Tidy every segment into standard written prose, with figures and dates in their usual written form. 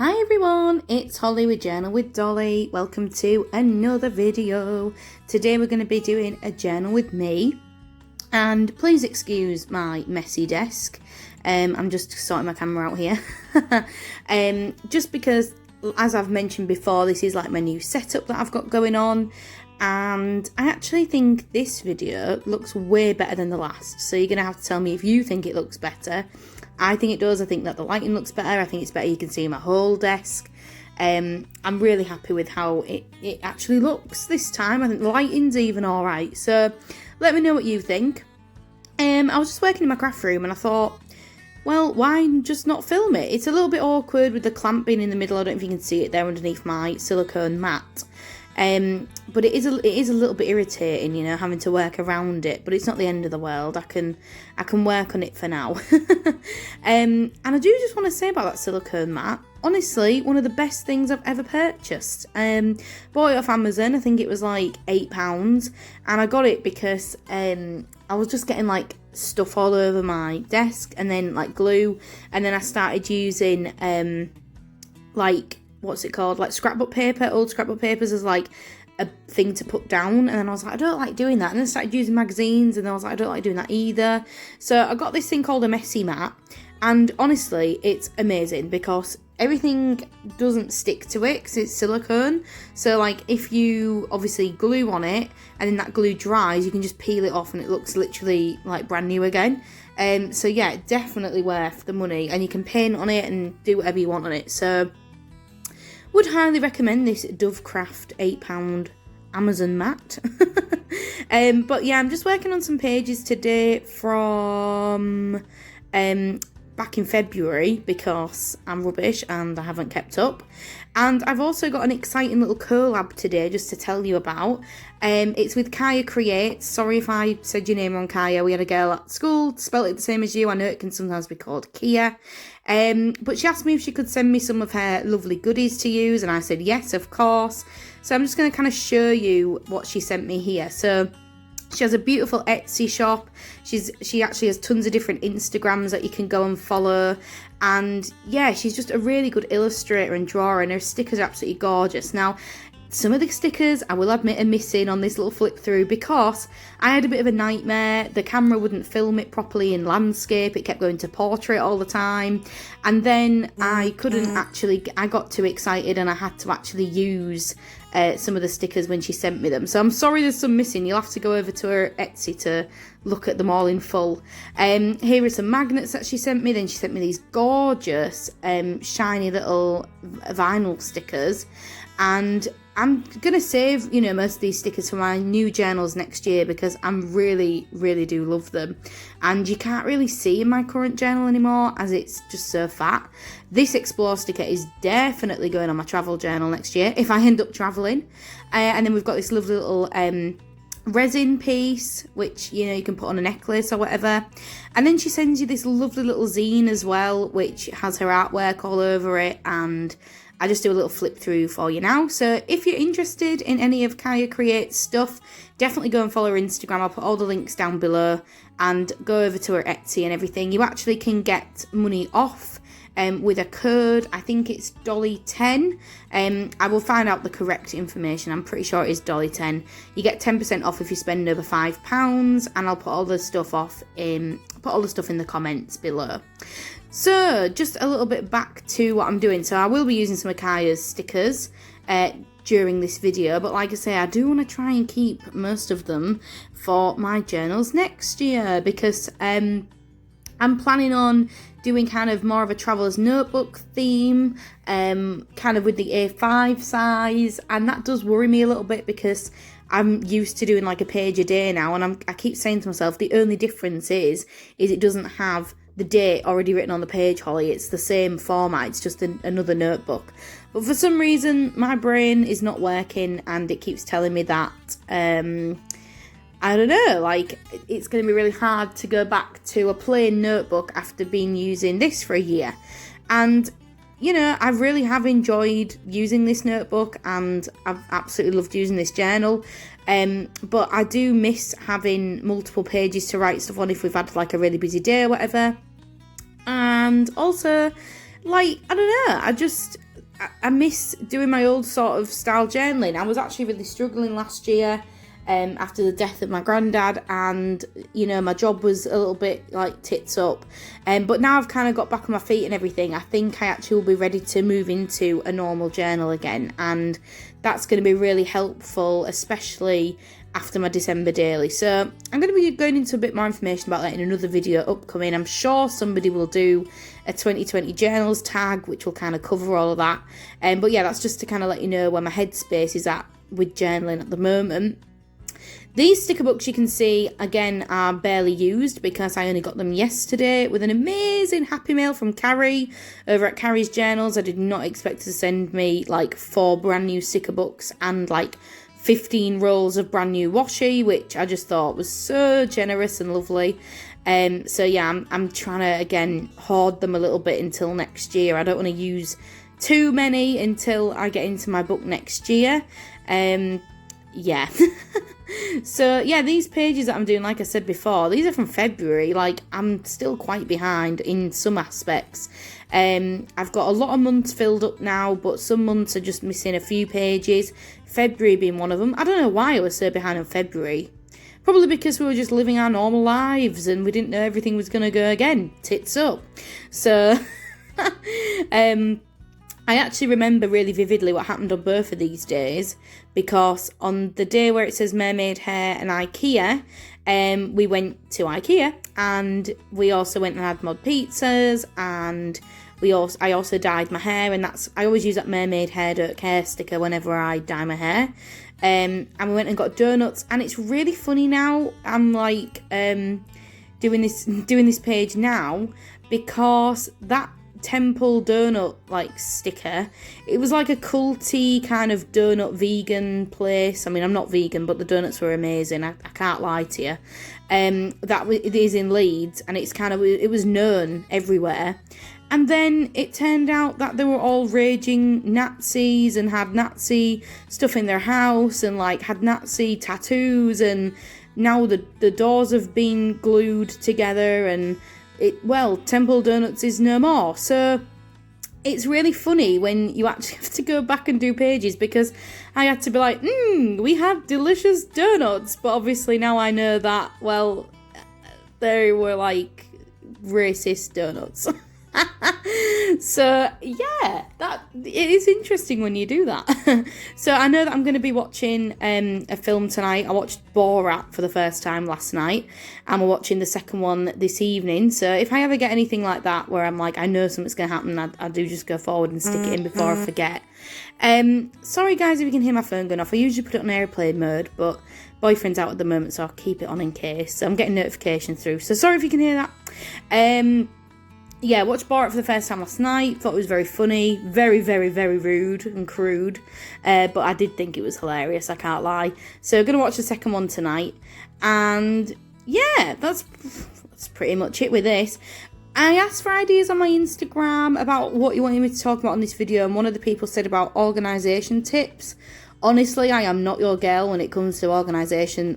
Hi everyone, it's Holly with Journal with Dolly. Welcome to another video. Today we're going to be doing a journal with me. And please excuse my messy desk. I'm just sorting my camera out here. Just because, as I've mentioned before, this is like my new setup that I've got going on. And I actually think this video looks way better than the last. So you're going to have to tell me if you think it looks better. I think it does. I think that the lighting looks better. I think it's better. You can see my whole desk. I'm really happy with how it actually looks this time. I think the lighting's even alright. So let me know what you think. I was just working in my craft room and I thought, well, why just not film it? It's a little bit awkward with the clamp being in the middle. I don't know if you can see it there underneath my silicone mat. But it is a little bit irritating, you know, having to work around it, but it's not the end of the world. I can work on it for now. And I do just want to say about that silicone mat, honestly, one of the best things I've ever purchased. Bought it off Amazon. I think it was like £8, and I got it because I was just getting like stuff all over my desk and then like glue, and then I started using like, what's it called, like scrapbook paper, old scrapbook papers as like a thing to put down, and then I was like, I don't like doing that, and then I started using magazines, and then I was like, I don't like doing that either. So I got this thing called a messy mat, and honestly it's amazing because everything doesn't stick to it because it's silicone. So like if you obviously glue on it and then that glue dries, you can just peel it off and it looks literally like brand new again. So yeah, definitely worth the money, and you can paint on it and do whatever you want on it. So would highly recommend this Dovecraft £8 Amazon mat. But yeah, I'm just working on some pages today from back in February because I'm rubbish and I haven't kept up. And I've also got an exciting little collab today just to tell you about. It's with Kaya Creates. Sorry if I said your name wrong, Kaya. We had a girl at school spelled it the same as you. I know it can sometimes be called Kia. But she asked me if she could send me some of her lovely goodies to use, and I said yes, of course. So I'm just going to kind of show you what she sent me here. So she has a beautiful Etsy shop. She actually has tons of different Instagrams that you can go and follow. And yeah, she's just a really good illustrator and drawer, and her stickers are absolutely gorgeous. Now, some of the stickers, I will admit, are missing on this little flip through because I had a bit of a nightmare. The camera wouldn't film it properly in landscape. It kept going to portrait all the time. And then I couldn't actually, I got too excited and I had to actually use some of the stickers when she sent me them. So I'm sorry there's some missing. You'll have to go over to her Etsy to look at them all in full. Here are some magnets that she sent me. Then she sent me these gorgeous shiny little vinyl stickers. And I'm going to save, you know, most of these stickers for my new journals next year because I'm really do love them. And you can't really see in my current journal anymore as it's just so fat. This Explore sticker is definitely going on my travel journal next year if I end up travelling. And then we've got this lovely little resin piece, which, you know, you can put on a necklace or whatever. And then she sends you this lovely little zine as well, which has her artwork all over it, and I just do a little flip through for you now. So if you're interested in any of Kaya Creates stuff, definitely go and follow her Instagram. I'll put all the links down below, and go over to her Etsy and everything. You actually can get money off with a code. I think it's Dolly10. I will find out the correct information. I'm pretty sure it is Dolly10. You get 10% off if you spend over £5, and I'll put all the stuff in the comments below. So, just a little bit back to what I'm doing. So, I will be using some of Kaya's stickers during this video. But like I say, I do want to try and keep most of them for my journals next year. Because I'm planning on doing kind of more of a traveller's notebook theme. Kind of with the A5 size. And that does worry me a little bit because I'm used to doing like a page a day now. And I keep saying to myself, the only difference is it doesn't have the date already written on the page, Holly. It's the same format, it's just another notebook. But for some reason my brain is not working and it keeps telling me that I don't know, like it's going to be really hard to go back to a plain notebook after being using this for a year. And you know, I really have enjoyed using this notebook and I've absolutely loved using this journal. But I do miss having multiple pages to write stuff on if we've had like a really busy day or whatever. And also, like, I don't know, I just I miss doing my old sort of style journaling. I was actually really struggling last year after the death of my granddad, and you know, my job was a little bit like tits up, but now I've kind of got back on my feet and everything. I think I actually will be ready to move into a normal journal again, and that's going to be really helpful, especially after my December daily. So I'm going to be going into a bit more information about that in another video upcoming. I'm sure somebody will do a 2020 journals tag, which will kind of cover all of that. But yeah, that's just to kind of let you know where my headspace is at with journaling at the moment. These sticker books, you can see, again, are barely used because I only got them yesterday with an amazing happy mail from Carrie over at Carrie's Journals. I did not expect to send me like 4 brand new sticker books and like 15 rolls of brand new washi, which I just thought was so generous and lovely. So yeah, I'm trying to, again, hoard them a little bit until next year. I don't want to use too many until I get into my book next year. Yeah. So yeah, these pages that I'm doing, like I said before, these are from February. Like, I'm still quite behind in some aspects. I've got a lot of months filled up now, but some months are just missing a few pages, February being one of them. I don't know why I was so behind in February. Probably because we were just living our normal lives and we didn't know everything was going to go again. Tits up. So I actually remember really vividly what happened on both of these days, because on the day where it says Mermaid Hair and IKEA, we went to IKEA, and we also went and had mod pizzas, and I also dyed my hair, and I always use that Mermaid Hair Don't Care sticker whenever I dye my hair. And we went and got donuts, and it's really funny now. I'm like doing this page now because that Temple donut like sticker, it was like a culty kind of donut vegan place. I mean, I'm not vegan, but the donuts were amazing. I can't lie to you. It is in Leeds, and it was known everywhere. And then it turned out that they were all raging Nazis and had Nazi stuff in their house and like had Nazi tattoos, and now the doors have been glued together, and Temple Donuts is no more. So it's really funny when you actually have to go back and do pages, because I had to be like, we had delicious donuts, but obviously now I know that, well, they were like racist donuts. So yeah, it is interesting when you do that. So I know that I'm going to be watching a film tonight. I watched Borat for the first time last night, and we're watching the second one this evening. So if I ever get anything like that where I'm like, I know something's going to happen, I do just go forward and stick it in before I forget. Sorry guys if you can hear my phone going off. I usually put it on airplane mode, but boyfriend's out at the moment, so I'll keep it on in case. So I'm getting notifications through, so sorry if you can hear that. Yeah, watched Borat for the first time last night. Thought it was very funny. Very, very, very rude and crude. But I did think it was hilarious, I can't lie. So going to watch the second one tonight. And yeah, that's pretty much it with this. I asked for ideas on my Instagram about what you wanted me to talk about in this video. And one of the people said about organisation tips. Honestly, I am not your girl when it comes to organisation.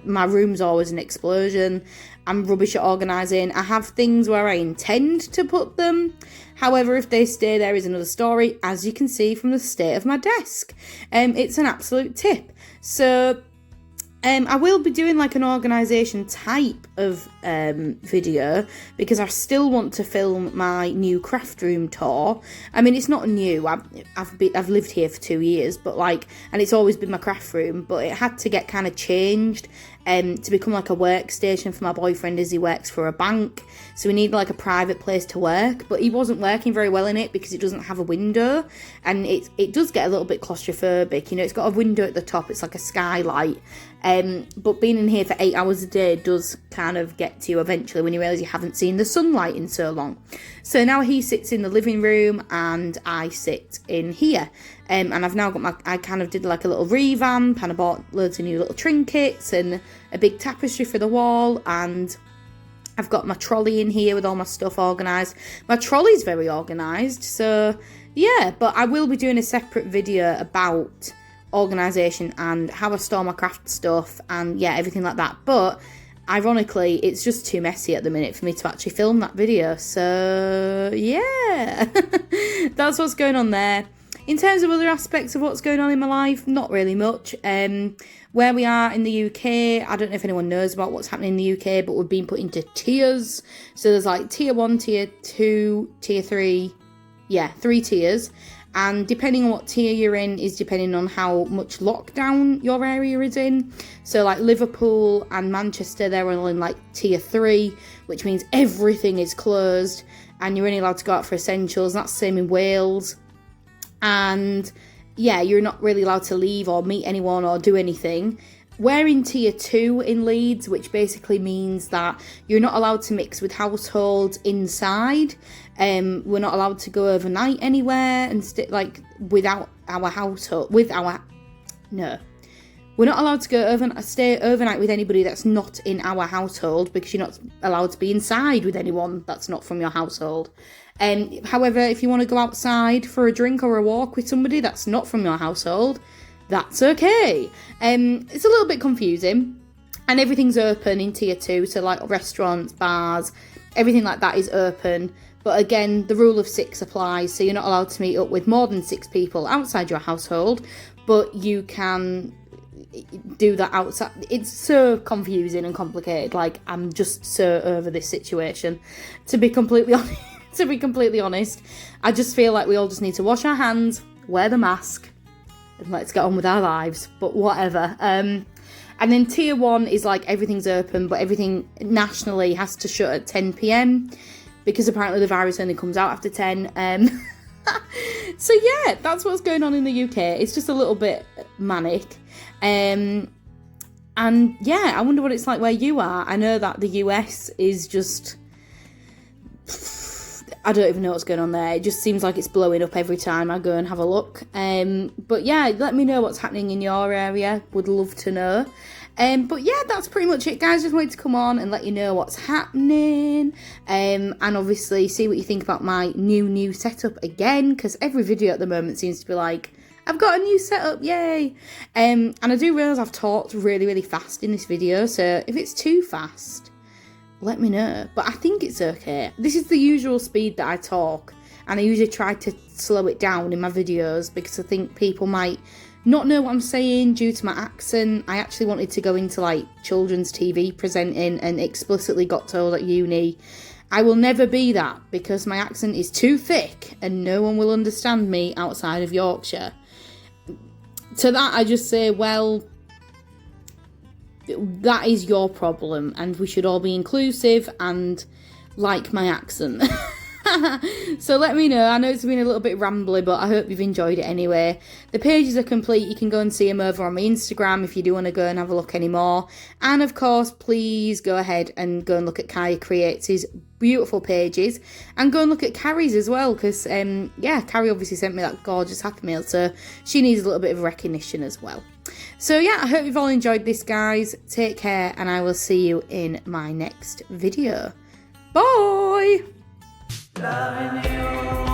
My room's always an explosion. I'm rubbish at organising. I have things where I intend to put them. However, if they stay there is another story, as you can see from the state of my desk. It's an absolute tip. So I will be doing like an organisation type of video, because I still want to film my new craft room tour. I mean, it's not new. I've lived here for 2 years, but and it's always been my craft room, but it had to get kind of changed to become like a workstation for my boyfriend, as he works for a bank. So we need like a private place to work, but he wasn't working very well in it because it doesn't have a window, and it does get a little bit claustrophobic. You know, it's got a window at the top. It's like a skylight. But being in here for 8 hours a day does kind of get to you eventually when you realise you haven't seen the sunlight in so long. So now he sits in the living room and I sit in here. And I've now got I kind of did like a little revamp, and I bought loads of new little trinkets and a big tapestry for the wall, and I've got my trolley in here with all my stuff organised. My trolley's very organised, so yeah, but I will be doing a separate video about organisation and how I store my craft stuff and yeah, everything like that. But ironically, it's just too messy at the minute for me to actually film that video. So, yeah, that's what's going on there. In terms of other aspects of what's going on in my life, not really much. Where we are in the UK, I don't know if anyone knows about what's happening in the UK, but we've been put into tiers. So there's like tier 1, tier 2, tier 3. Yeah, 3 tiers. And depending on what tier you're in is depending on how much lockdown your area is in. So like Liverpool and Manchester, they're all in like tier 3, which means everything is closed and you're only allowed to go out for essentials. That's the same in Wales. And yeah, you're not really allowed to leave or meet anyone or do anything. We're in tier 2 in Leeds, which basically means that you're not allowed to mix with households inside. We're not allowed to go overnight anywhere and without our household. No. We're not allowed to stay overnight with anybody that's not in our household, because you're not allowed to be inside with anyone that's not from your household. However, if you want to go outside for a drink or a walk with somebody that's not from your household, that's okay. It's a little bit confusing, and everything's open in tier 2, so like restaurants, bars, everything like that is open. But again, the rule of 6 applies, so you're not allowed to meet up with more than 6 people outside your household, but you can do that outside. It's so confusing and complicated. Like, I'm just so over this situation, to be completely honest. To be completely honest, I just feel like we all just need to wash our hands, wear the mask, and let's get on with our lives. But whatever. And then tier 1 is like everything's open, but everything nationally has to shut at 10 p.m. because apparently the virus only comes out after 10. So yeah, that's what's going on in the UK. It's just a little bit manic. And yeah, I wonder what it's like where you are. I know that the US is just, I don't even know what's going on there. It just seems like it's blowing up every time I go and have a look. But yeah, let me know what's happening in your area. Would love to know. But yeah, that's pretty much it, guys. Just wanted to come on and let you know what's happening. And obviously see what you think about my new setup again, because every video at the moment seems to be like, I've got a new setup, yay! And I do realise I've talked really, really fast in this video, so if it's too fast, let me know. But I think it's okay. This is the usual speed that I talk, and I usually try to slow it down in my videos because I think people might not know what I'm saying due to my accent. I actually wanted to go into like children's TV presenting and explicitly got told at uni I will never be that because my accent is too thick and no one will understand me outside of Yorkshire. To that I just say, well, that is your problem and we should all be inclusive and like my accent. So let me know. I know it's been a little bit rambly, but I hope you've enjoyed it anyway. The pages are complete. You can go and see them over on my Instagram if you do want to go and have a look anymore. And of course, please go ahead and go and look at Kaya Creates' beautiful pages. And go and look at Carrie's as well, because, yeah, Carrie obviously sent me that gorgeous Happy Meal, so she needs a little bit of recognition as well. So yeah, I hope you've all enjoyed this, guys. Take care, and I will see you in my next video. Bye! Loving you.